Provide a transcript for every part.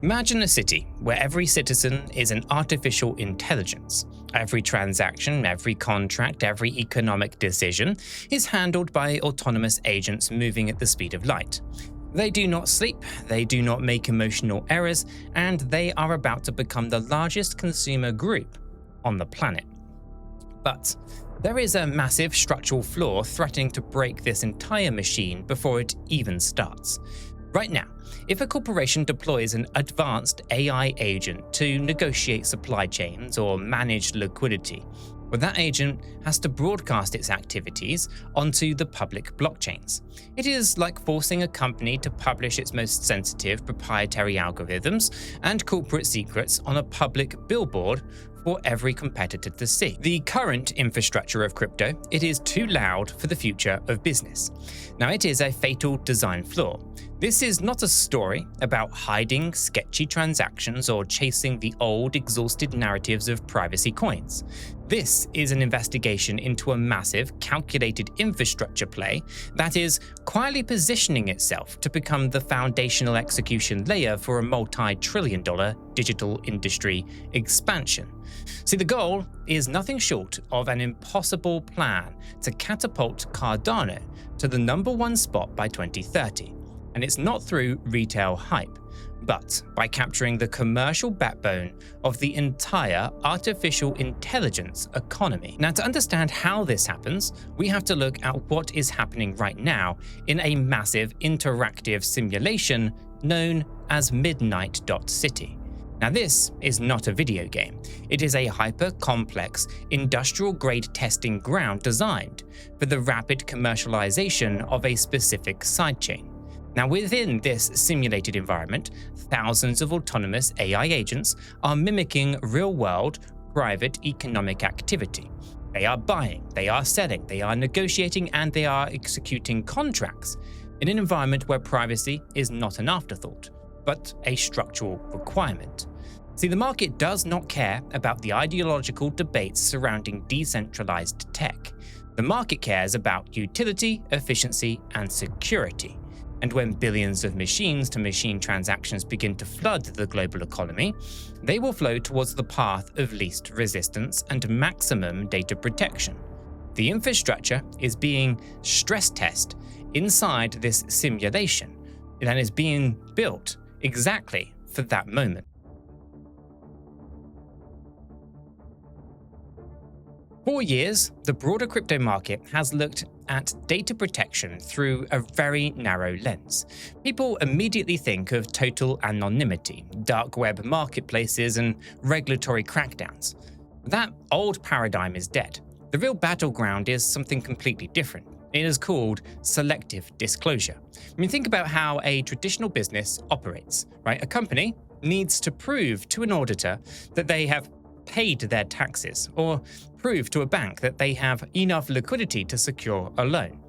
Imagine a city where every citizen is an artificial intelligence. Every transaction, every contract, every economic decision is handled by autonomous agents moving at the speed of light. They do not sleep, they do not make emotional errors, and they are about to become the largest consumer group on the planet. But there is a massive structural flaw threatening to break this entire machine before it even starts. Right now, if a corporation deploys an advanced AI agent to negotiate supply chains or manage liquidity, well, that agent has to broadcast its activities onto the public blockchains. It is like forcing a company to publish its most sensitive proprietary algorithms and corporate secrets on a public billboard for every competitor to see. The current infrastructure of crypto, it is too loud for the future of business. Now, it is a fatal design flaw. This is not a story about hiding sketchy transactions or chasing the old, exhausted narratives of privacy coins. This is an investigation into a massive, calculated infrastructure play that is quietly positioning itself to become the foundational execution layer for a multi-trillion-dollar digital industry expansion. See, the goal is nothing short of an impossible plan to catapult Cardano to the #1 spot by 2030. And it's not through retail hype, but by capturing the commercial backbone of the entire artificial intelligence economy. Now, to understand how this happens, we have to look at what is happening right now in a massive interactive simulation known as Midnight.City. Now, this is not a video game. It is a hyper-complex, industrial-grade testing ground designed for the rapid commercialization of a specific sidechain. Now, within this simulated environment, thousands of autonomous AI agents are mimicking real-world, private economic activity. They are buying, they are selling, they are negotiating, and they are executing contracts in an environment where privacy is not an afterthought, but a structural requirement. See, the market does not care about the ideological debates surrounding decentralized tech. The market cares about utility, efficiency, and security. And when billions of machine-to-machine transactions begin to flood the global economy, they will flow towards the path of least resistance and maximum data protection. The infrastructure is being stress-tested inside this simulation and is being built exactly for that moment. For years, the broader crypto market has looked at data protection through a very narrow lens. People immediately think of total anonymity, dark web marketplaces, and regulatory crackdowns. That old paradigm is dead. The real battleground is something completely different. It is called selective disclosure. I mean, think about how a traditional business operates, right? A company needs to prove to an auditor that they have paid their taxes, or prove to a bank that they have enough liquidity to secure a loan.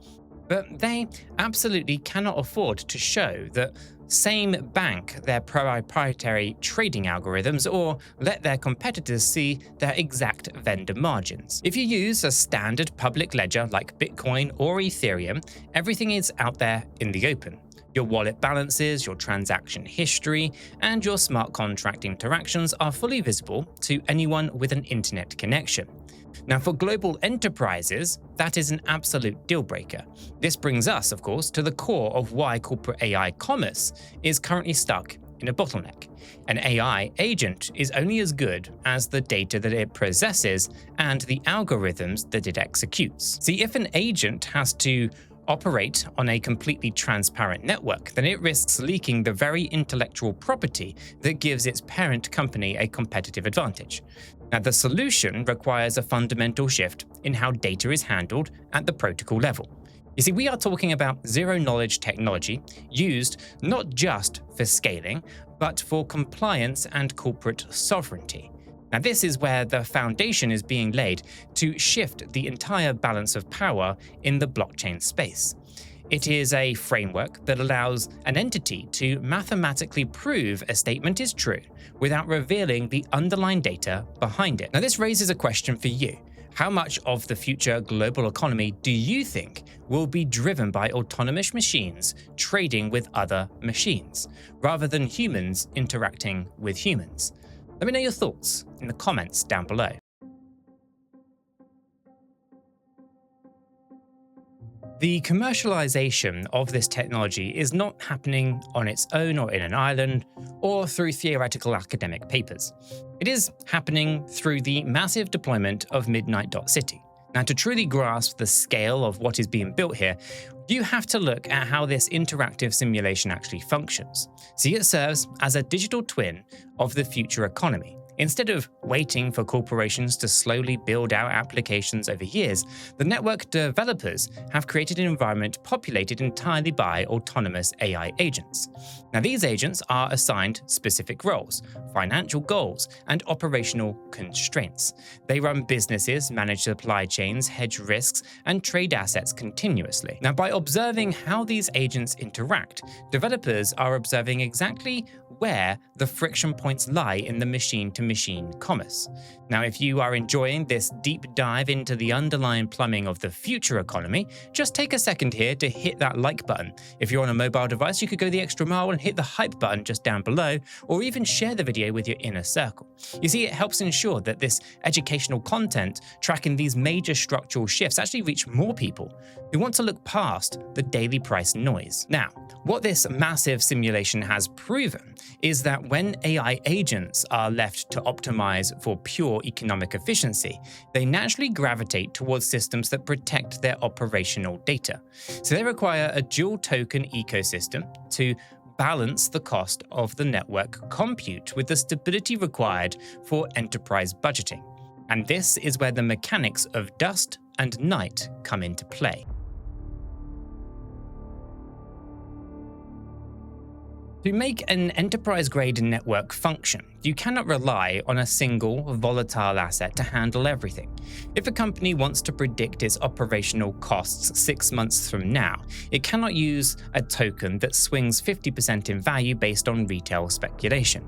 But they absolutely cannot afford to show that same bank their proprietary trading algorithms or let their competitors see their exact vendor margins. If you use a standard public ledger like Bitcoin or Ethereum, everything is out there in the open. Your wallet balances, your transaction history, and your smart contract interactions are fully visible to anyone with an internet connection. Now, for global enterprises, that is an absolute deal breaker. This brings us, of course, to the core of why corporate AI commerce is currently stuck in a bottleneck. An AI agent is only as good as the data that it possesses and the algorithms that it executes. See, if an agent has to operate on a completely transparent network, then it risks leaking the very intellectual property that gives its parent company a competitive advantage. Now, the solution requires a fundamental shift in how data is handled at the protocol level. You see, we are talking about zero-knowledge technology used not just for scaling, but for compliance and corporate sovereignty. Now, this is where the foundation is being laid to shift the entire balance of power in the blockchain space. It is a framework that allows an entity to mathematically prove a statement is true without revealing the underlying data behind it. Now, this raises a question for you. How much of the future global economy do you think will be driven by autonomous machines trading with other machines, rather than humans interacting with humans? Let me know your thoughts in the comments down below. The commercialization of this technology is not happening on its own or in an island or through theoretical academic papers. It is happening through the massive deployment of Midnight.City. Now, to truly grasp the scale of what is being built here, you have to look at how this interactive simulation actually functions. See, it serves as a digital twin of the future economy. Instead of waiting for corporations to slowly build out applications over years, the network developers have created an environment populated entirely by autonomous AI agents. Now, these agents are assigned specific roles, financial goals, and operational constraints. They run businesses, manage supply chains, hedge risks, and trade assets continuously. Now, by observing how these agents interact, developers are observing exactly where the friction points lie in the machine-to-machine commerce. Now, if you are enjoying this deep dive into the underlying plumbing of the future economy, just take a second here to hit that like button. If you're on a mobile device, you could go the extra mile and hit the hype button just down below, or even share the video with your inner circle. You see, it helps ensure that this educational content tracking these major structural shifts actually reach more people who want to look past the daily price noise. Now, what this massive simulation has proven is that when AI agents are left to optimize for pure economic efficiency, they naturally gravitate towards systems that protect their operational data. So they require a dual token ecosystem to balance the cost of the network compute with the stability required for enterprise budgeting. And this is where the mechanics of dust and night come into play. To make an enterprise-grade network function, you cannot rely on a single volatile asset to handle everything. If a company wants to predict its operational costs 6 months from now, it cannot use a token that swings 50% in value based on retail speculation.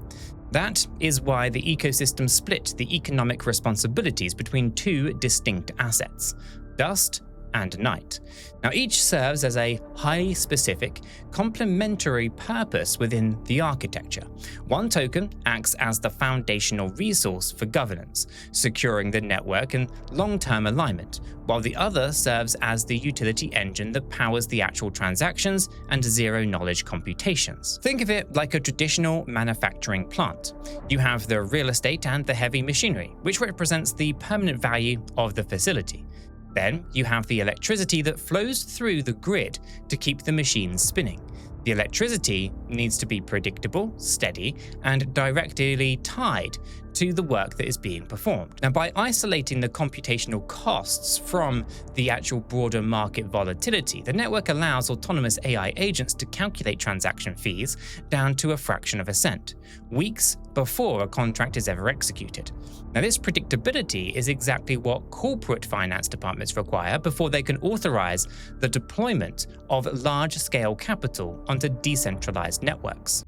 That is why the ecosystem split the economic responsibilities between two distinct assets: dust and night. Now, each serves as a highly specific, complementary purpose within the architecture. One token acts as the foundational resource for governance, securing the network and long-term alignment, while the other serves as the utility engine that powers the actual transactions and zero-knowledge computations. Think of it like a traditional manufacturing plant. You have the real estate and the heavy machinery, which represents the permanent value of the facility. Then you have the electricity that flows through the grid to keep the machines spinning. The electricity needs to be predictable, steady, and directly tied to the work that is being performed. Now, by isolating the computational costs from the actual broader market volatility, the network allows autonomous AI agents to calculate transaction fees down to a fraction of a cent, weeks before a contract is ever executed. Now, this predictability is exactly what corporate finance departments require before they can authorize the deployment of large-scale capital onto decentralized networks.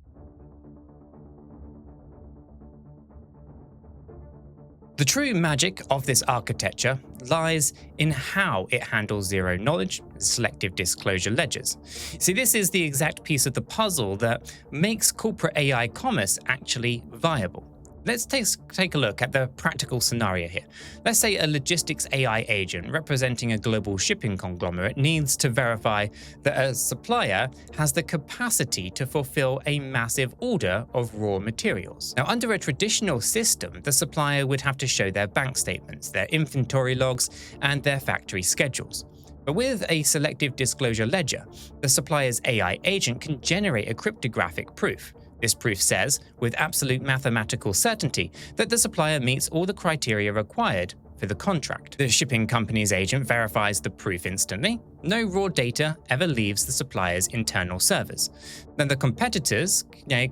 The true magic of this architecture lies in how it handles zero-knowledge, selective disclosure ledgers. See, this is the exact piece of the puzzle that makes corporate AI commerce actually viable. Let's take a look at the practical scenario here. Let's say a logistics AI agent representing a global shipping conglomerate needs to verify that a supplier has the capacity to fulfill a massive order of raw materials. Now, under a traditional system, the supplier would have to show their bank statements, their inventory logs, and their factory schedules. But with a selective disclosure ledger, the supplier's AI agent can generate a cryptographic proof. This proof says, with absolute mathematical certainty, that the supplier meets all the criteria required for the contract. The shipping company's agent verifies the proof instantly. No raw data ever leaves the supplier's internal servers. Then the competitors no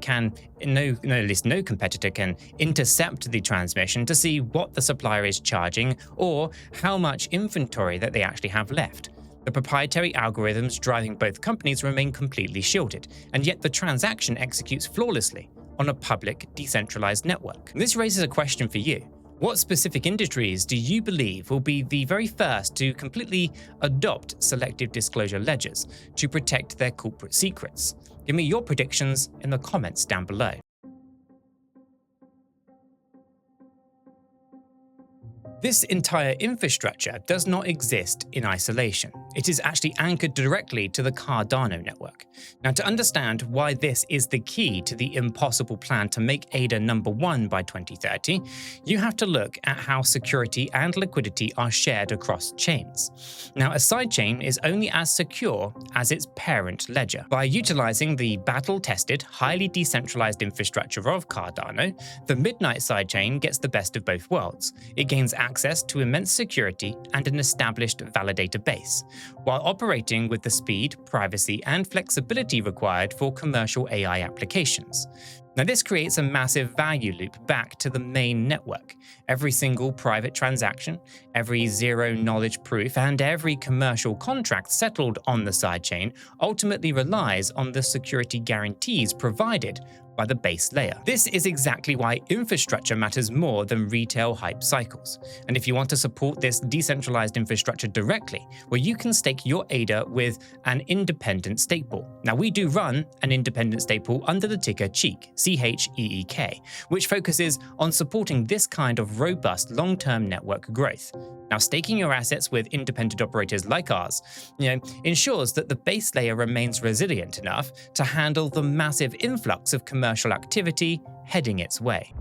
competitor can intercept the transmission to see what the supplier is charging or how much inventory that they actually have left. The proprietary algorithms driving both companies remain completely shielded, and yet the transaction executes flawlessly on a public, decentralized network. And this raises a question for you. What specific industries do you believe will be the very first to completely adopt selective disclosure ledgers to protect their corporate secrets? Give me your predictions in the comments down below. This entire infrastructure does not exist in isolation. It is actually anchored directly to the Cardano network. Now, to understand why this is the key to the impossible plan to make ADA #1 by 2030, you have to look at how security and liquidity are shared across chains. Now, a sidechain is only as secure as its parent ledger. By utilizing the battle-tested, highly decentralized infrastructure of Cardano, the Midnight sidechain gets the best of both worlds. It gains access to immense security and an established validator base, while operating with the speed, privacy, and flexibility required for commercial AI applications. Now, this creates a massive value loop back to the main network. Every single private transaction, every zero-knowledge proof, and every commercial contract settled on the sidechain ultimately relies on the security guarantees provided by the base layer. This is exactly why infrastructure matters more than retail hype cycles. And if you want to support this decentralized infrastructure directly, well, you can stake your ADA with an independent stake pool. Now, we do run an independent stake pool under the ticker CHEEK, C-H-E-E-K, which focuses on supporting this kind of robust long-term network growth. Now, staking your assets with independent operators like ours, ensures that the base layer remains resilient enough to handle the massive influx of commercial activity heading its way.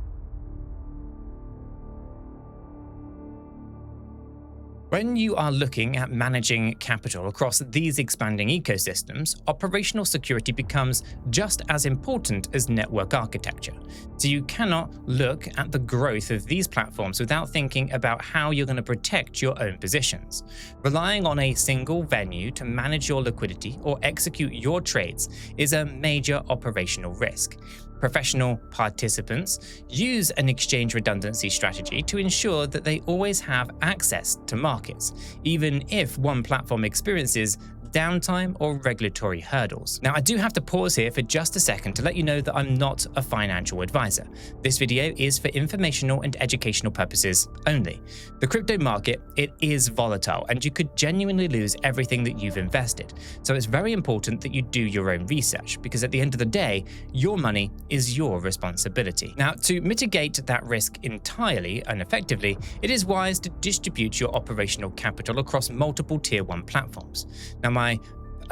When you are looking at managing capital across these expanding ecosystems, operational security becomes just as important as network architecture. So you cannot look at the growth of these platforms without thinking about how you're going to protect your own positions. Relying on a single venue to manage your liquidity or execute your trades is a major operational risk. Professional participants use an exchange redundancy strategy to ensure that they always have access to markets, even if one platform experiences downtime or regulatory hurdles. Now, I do have to pause here for just a second to let you know that I'm not a financial advisor. This video is for informational and educational purposes only. The crypto market, it is volatile, and you could genuinely lose everything that you've invested. So it's very important that you do your own research, because at the end of the day, your money is your responsibility. Now, to mitigate that risk entirely and effectively, it is wise to distribute your operational capital across multiple Tier 1 platforms. Now, my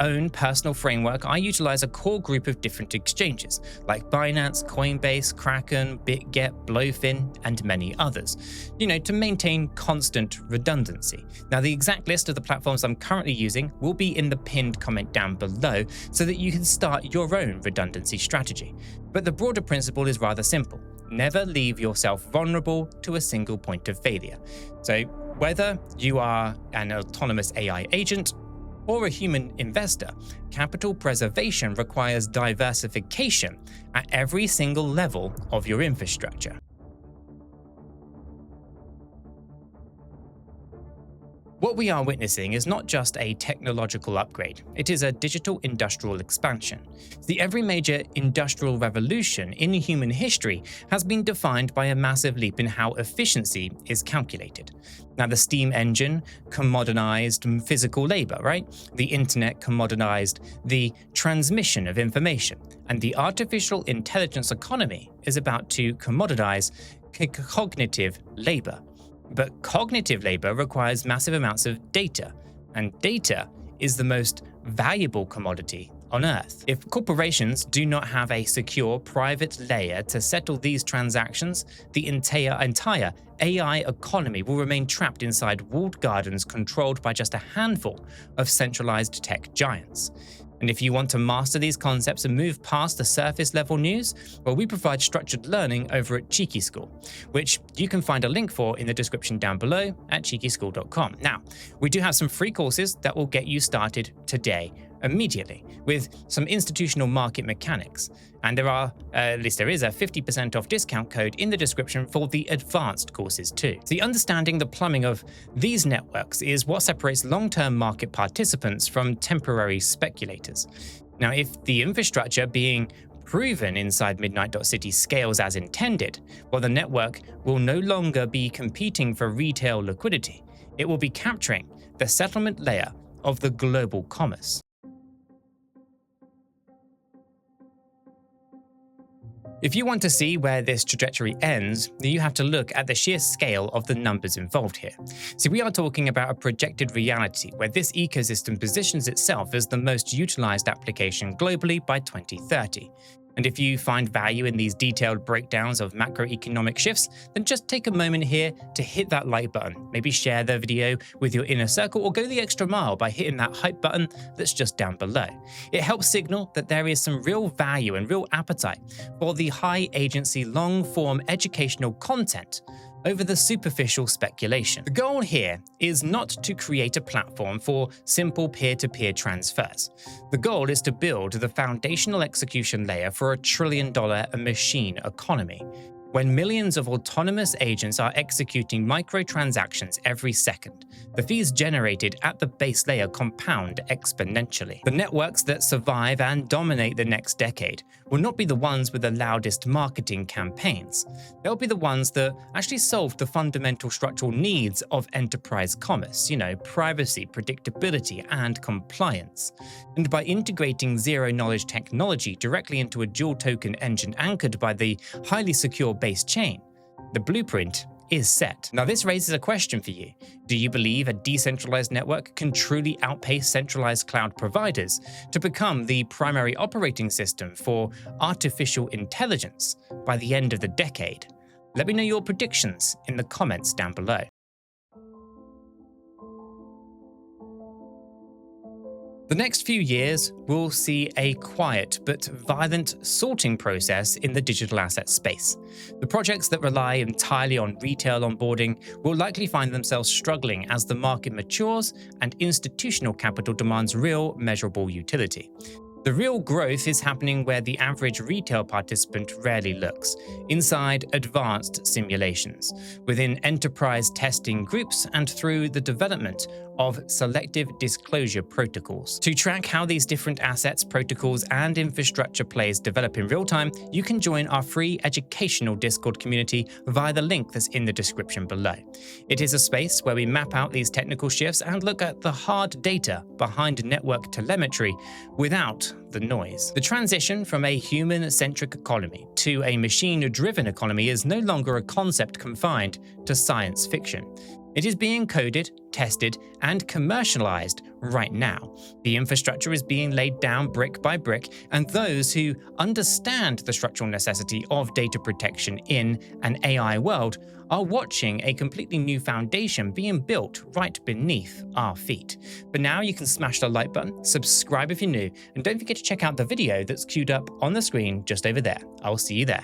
own personal framework, I utilize a core group of different exchanges like Binance, Coinbase, Kraken, BitGet, Blowfin, and many others, to maintain constant redundancy. Now, the exact list of the platforms I'm currently using will be in the pinned comment down below so that you can start your own redundancy strategy. But the broader principle is rather simple. Never leave yourself vulnerable to a single point of failure. So whether you are an autonomous AI agent or a human investor, capital preservation requires diversification at every single level of your infrastructure. What we are witnessing is not just a technological upgrade, it is a digital industrial expansion. Every major industrial revolution in human history has been defined by a massive leap in how efficiency is calculated. Now, the steam engine commoditized physical labor, right? The internet commoditized the transmission of information, and the artificial intelligence economy is about to commoditize cognitive labor. But cognitive labor requires massive amounts of data, and data is the most valuable commodity on Earth. If corporations do not have a secure private layer to settle these transactions, the entire AI economy will remain trapped inside walled gardens controlled by just a handful of centralized tech giants. And if you want to master these concepts and move past the surface level news, well, we provide structured learning over at Cheeky School, which you can find a link for in the description down below at cheekyschool.com. Now, we do have some free courses that will get you started today, immediately, with some institutional market mechanics. And there is a 50% off discount code in the description for the advanced courses too. The understanding the plumbing of these networks is what separates long-term market participants from temporary speculators. Now, if the infrastructure being proven inside Midnight.City scales as intended, well, the network will no longer be competing for retail liquidity. It will be capturing the settlement layer of the global commerce. If you want to see where this trajectory ends, then you have to look at the sheer scale of the numbers involved here. See, we are talking about a projected reality where this ecosystem positions itself as the most utilized application globally by 2030. And if you find value in these detailed breakdowns of macroeconomic shifts, then just take a moment here to hit that like button, maybe share the video with your inner circle, or go the extra mile by hitting that hype button that's just down below. It helps signal that there is some real value and real appetite for the high agency long-form educational content over the superficial speculation. The goal here is not to create a platform for simple peer-to-peer transfers. The goal is to build the foundational execution layer for a $1 trillion machine economy, when millions of autonomous agents are executing microtransactions every second. The fees generated at the base layer compound exponentially. The networks that survive and dominate the next decade will not be the ones with the loudest marketing campaigns. They'll be the ones that actually solve the fundamental structural needs of enterprise commerce, privacy, predictability, and compliance. And by integrating zero-knowledge technology directly into a dual token engine anchored by the highly secure base chain, the blueprint is set. Now, this raises a question for you. Do you believe a decentralized network can truly outpace centralized cloud providers to become the primary operating system for artificial intelligence by the end of the decade? Let me know your predictions in the comments down below. The next few years will see a quiet but violent sorting process in the digital asset space. The projects that rely entirely on retail onboarding will likely find themselves struggling as the market matures and institutional capital demands real, measurable utility. The real growth is happening where the average retail participant rarely looks, inside advanced simulations, within enterprise testing groups, and through the development of selective disclosure protocols. To track how these different assets, protocols, and infrastructure plays develop in real time, you can join our free educational Discord community via the link that's in the description below. It is a space where we map out these technical shifts and look at the hard data behind network telemetry without the noise. The transition from a human-centric economy to a machine-driven economy is no longer a concept confined to science fiction. It is being coded, tested, and commercialized right now. The infrastructure is being laid down brick by brick, and those who understand the structural necessity of data protection in an AI world are watching a completely new foundation being built right beneath our feet. But now you can smash the like button, subscribe if you're new, and don't forget to check out the video that's queued up on the screen just over there. I'll see you there.